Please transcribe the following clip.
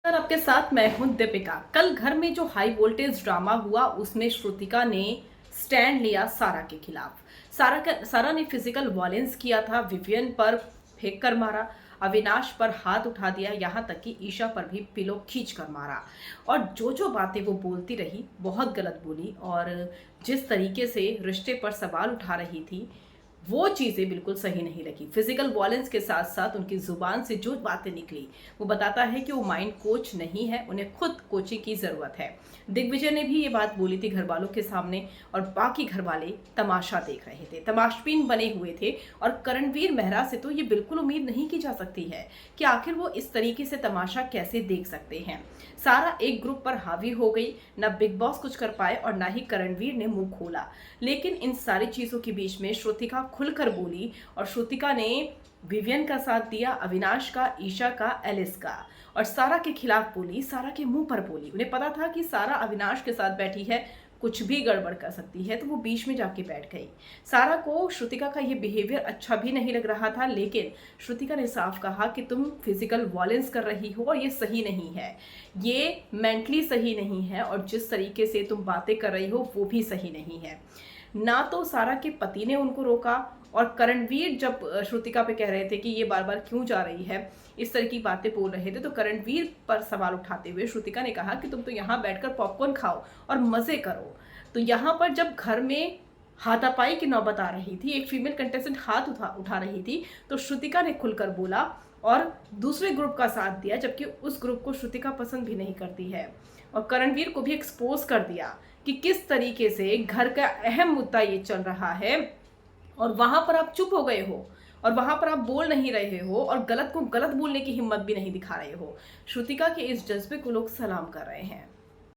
Sir आपके साथ मैं हूं दीपिका। कल घर में जो हाई वोल्टेज ड्रामा हुआ उसमें श्रुतिका ने स्टैंड लिया सारा के खिलाफ। सारा ने फिजिकल वायलेंस किया था, विवियन पर फेंक कर मारा, अविनाश पर हाथ उठा दिया, यहाँ तक कि ईशा पर भी पिलो खींच कर मारा। और जो जो बातें वो बोलती रही बहुत गलत बोली, और जिस तरीके से रिश्ते पर सवाल उठा रही थी वो चीज़ें बिल्कुल सही नहीं लगी। फिजिकल वायलेंस के साथ साथ उनकी ज़ुबान से जो बातें निकली वो बताता है कि वो माइंड कोच नहीं है, उन्हें खुद कोचिंग की ज़रूरत है। दिग्विजय ने भी ये बात बोली थी घर वालों के सामने, और बाकी घर वाले तमाशा देख रहे थे, तमाशबीन बने हुए थे। और करणवीर मेहरा से तो ये बिल्कुल उम्मीद नहीं की जा सकती है कि आखिर वो इस तरीके से तमाशा कैसे देख सकते हैं। सारा एक ग्रुप पर हावी हो गई, ना बिग बॉस कुछ कर पाए और ना ही करणवीर ने मुंह खोला। लेकिन इन सारी चीज़ों के बीच में श्रुतिका खुलकर बोली, और श्रुतिका ने विवियन का साथ दिया, अविनाश का, ईशा का, एलिस का, और सारा के खिलाफ बोली, सारा के मुंह पर बोली। उन्हें पता था कि सारा अविनाश के साथ बैठी है, कुछ भी गड़बड़ कर सकती है, तो वो बीच में जाके बैठ गई। सारा को श्रुतिका का ये बिहेवियर अच्छा भी नहीं लग रहा था, लेकिन श्रुतिका ने साफ कहा कि तुम फिजिकल वायलेंस कर रही हो और ये सही नहीं है, ये मेंटली सही नहीं है, और जिस तरीके से तुम बातें कर रही हो वो भी सही नहीं है। ना तो सारा के पति ने उनको रोका, और करणवीर जब श्रुतिका पे कह रहे थे कि ये बार बार क्यों जा रही है, इस तरह की बातें बोल रहे थे, तो करणवीर पर सवाल उठाते हुए श्रुतिका ने कहा कि तुम तो यहाँ बैठकर पॉपकॉर्न खाओ और मजे करो। तो यहाँ पर जब घर में हाथापाई की नौबत आ रही थी, एक फीमेल कंटेस्टेंट हाथ उठा रही थी, तो श्रुतिका ने खुलकर बोला और दूसरे ग्रुप का साथ दिया, जबकि उस ग्रुप को श्रुतिका पसंद भी नहीं करती है। और करणवीर को भी एक्सपोज कर दिया कि किस तरीके से घर का अहम मुद्दा ये चल रहा है, और वहां पर आप चुप हो गए हो, और वहां पर आप बोल नहीं रहे हो, और गलत को गलत बोलने की हिम्मत भी नहीं दिखा रहे हो। श्रुतिका के इस जज्बे को लोग सलाम कर रहे हैं।